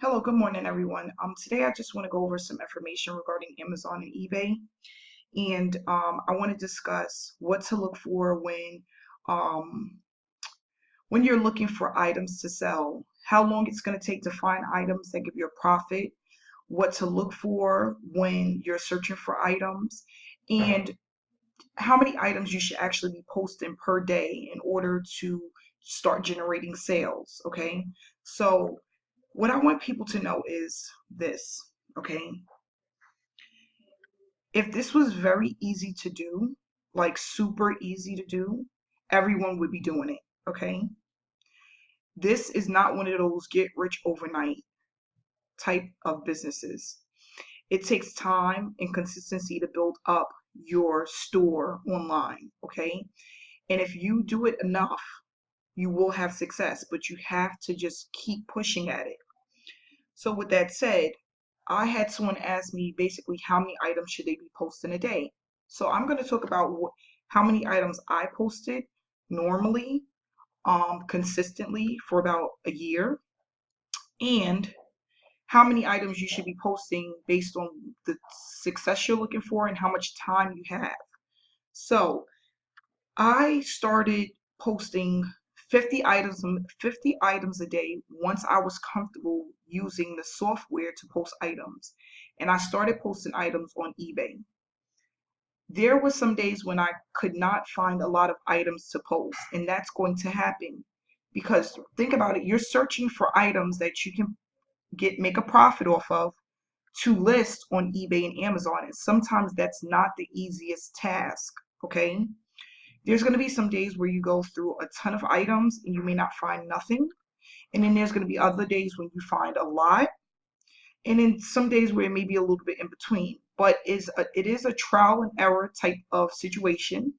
Hello, good morning, everyone. Today I just want to go over some information regarding Amazon and eBay, and I want to discuss what to look for um, when you're looking for items to sell, how long it's going to take to find items that give you a profit, what to look for when you're searching for items, and how many items you should actually be posting per day in order to start generating sales. Okay, so what I want people to know is this, okay? If this was very easy to do, like super easy to do, everyone would be doing it, okay? This is not one of those get rich overnight type of businesses. It takes time and consistency to build up your store online, okay? And if you do it enough, you will have success, but you have to just keep pushing at it. So with that said, I had someone ask me basically how many items should they be posting a day. So I'm going to talk about how many items I posted normally, consistently for about a year, and how many items you should be posting based on the success you're looking for and how much time you have. So I started posting 50 items a day once I was comfortable using the software to post items. And I started posting items on eBay. There were some days when I could not find a lot of items to post, and that's going to happen because think about it, you're searching for items that you can make a profit off of to list on eBay and Amazon. And sometimes that's not the easiest task, okay? There's going to be some days where you go through a ton of items and you may not find nothing. And then there's going to be other days when you find a lot. And then some days where it may be a little bit in between. But it is a trial and error type of situation.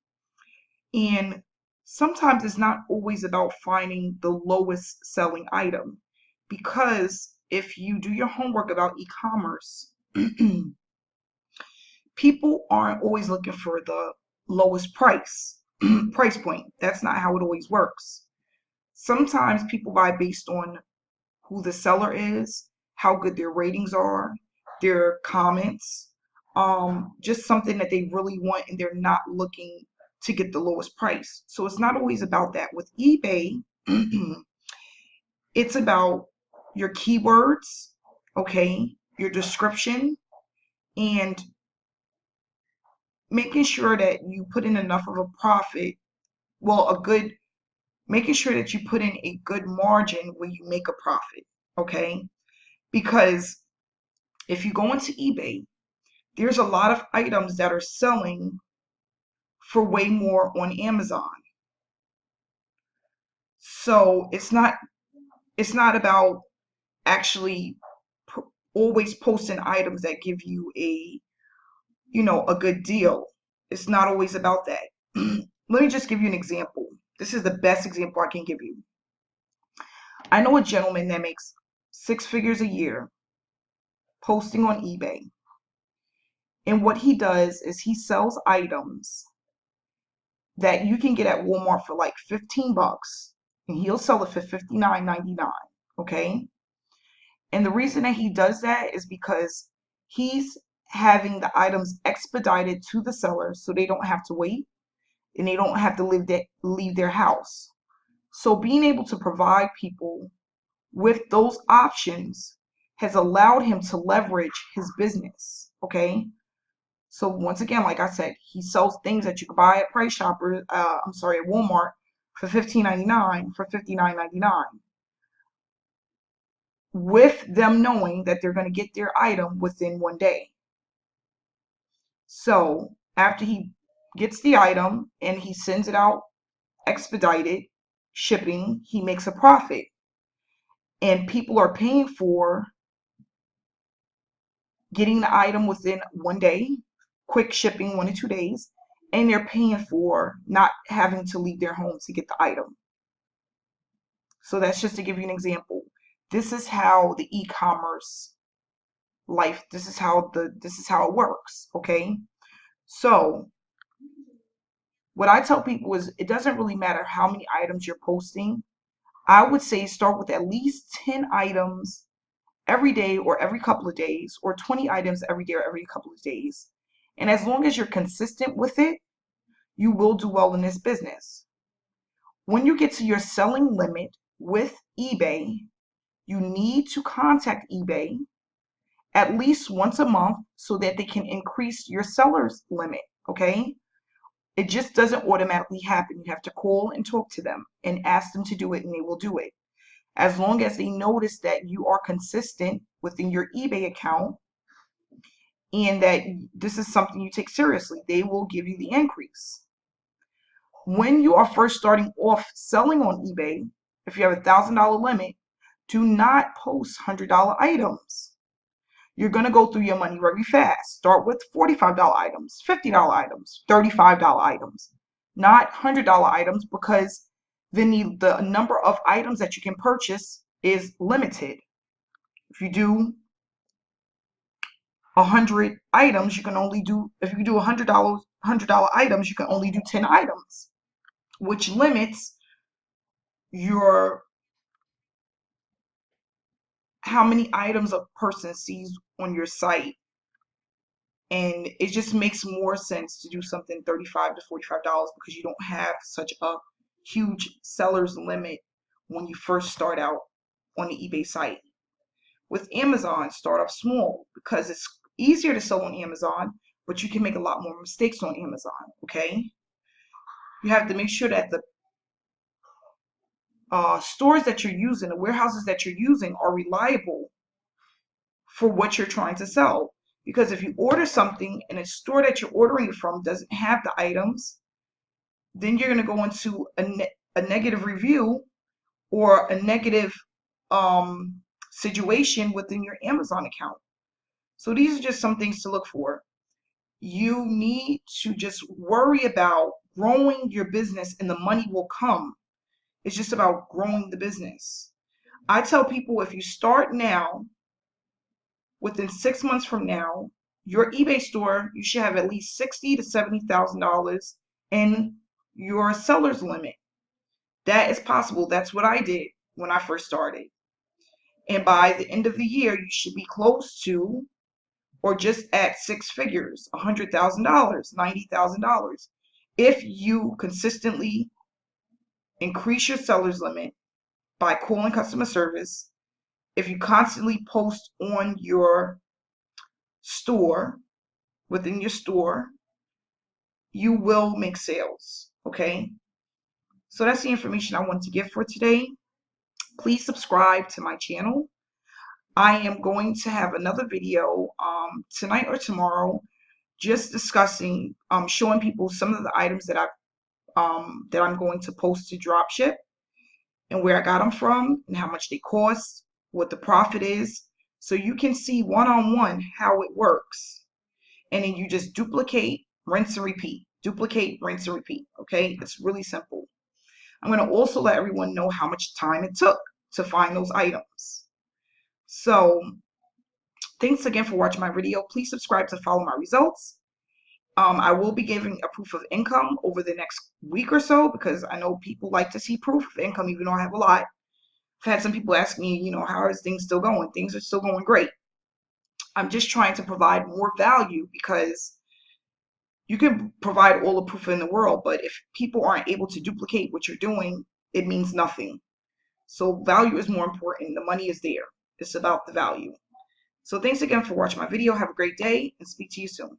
And sometimes it's not always about finding the lowest selling item. Because if you do your homework about e-commerce, people aren't always looking for the lowest price point. That's not how it always works. Sometimes people buy based on who the seller is, how good their ratings are, their comments, just something that they really want and they're not looking to get the lowest price. So it's not always about that. With eBay, it's about your keywords, okay, your description, and making sure that you put in enough of a profit, making sure that you put in a good margin when you make a profit, okay? Because if you go into eBay, there's a lot of items that are selling for way more on Amazon. So it's not about actually always posting items that give you a good deal. It's not always about that. Let me just give you an example. This is the best example I can give you. I know a gentleman that makes 6 figures a year posting on eBay. And what he does is he sells items that you can get at Walmart for like 15 bucks and he'll sell it for $59.99, okay? And the reason that he does that is because he's having the items expedited to the seller so they don't have to wait and they don't have to leave their house. So being able to provide people with those options has allowed him to leverage his business, okay? So once again, like I said, he sells things that you can buy at at Walmart for $15.99 for $59.99, with them knowing that they're going to get their item within one day. So after he gets the item and he sends it out expedited shipping, he makes a profit. And people are paying for getting the item within one day, quick shipping 1 to 2 days, and they're paying for not having to leave their home to get the item. So that's just to give you an example. This is how the e-commerce life, this is how it works, okay? So what I tell people is it doesn't really matter how many items you're posting. I would say start with at least 10 items every day or every couple of days, or 20 items every day or every couple of days. And as long as you're consistent with it, you will do well in this business. When you get to your selling limit with eBay, you need to contact eBay at least once a month so that they can increase your seller's limit, okay? It just doesn't automatically happen. You have to call and talk to them and ask them to do it, and they will do it. As long as they notice that you are consistent within your eBay account and that this is something you take seriously, they will give you the increase. When you are first starting off selling on eBay, if you have a $1,000 limit, do not post $100 items. You're going to go through your money very fast. Start with $45 items, $50 items, $35 items, not $100 items, because then the number of items that you can purchase is limited. If you do 100 items, you can only do, if you do $100 items, you can only do 10 items, which limits your how many items a person sees on your site. And it just makes more sense to do something $35 to $45 because you don't have such a huge seller's limit when you first start out on the eBay site. With Amazon, start off small because it's easier to sell on Amazon, but you can make a lot more mistakes on Amazon, okay? You have to make sure that the stores that you're using, the warehouses that you're using, are reliable for what you're trying to sell. Because if you order something and a store that you're ordering it from doesn't have the items, then you're going to go into a negative review or a negative situation within your Amazon account. So these are just some things to look for. You need to just worry about growing your business and the money will come. It's just about growing the business. I tell people, if you start now, within 6 months from now, your eBay store, you should have at least $60,000 to $70,000 in your seller's limit. That is possible. That's what I did when I first started. And by the end of the year, you should be close to or just at six figures, $100,000, $90,000. If you consistently increase your seller's limit by calling customer service, if you constantly post on your store, within your store, you will make sales, okay? So that's the information I wanted to give for today. Please subscribe to my channel. I am going to have another video tonight or tomorrow, just discussing, showing people some of the items that I'm going to post to Dropship and where I got them from and how much they cost, what the profit is, so you can see one-on-one how it works. And then you just duplicate, rinse and repeat, duplicate, rinse and repeat, okay? It's really simple. I'm going to also let everyone know how much time it took to find those items. So thanks again for watching my video. Please subscribe to follow my results. I will be giving a proof of income over the next week or so because I know people like to see proof of income, even though I have a lot. I've had some people ask me, how is things still going? Things are still going great. I'm just trying to provide more value because you can provide all the proof in the world, but if people aren't able to duplicate what you're doing, it means nothing. So value is more important. The money is there. It's about the value. So thanks again for watching my video. Have a great day and speak to you soon.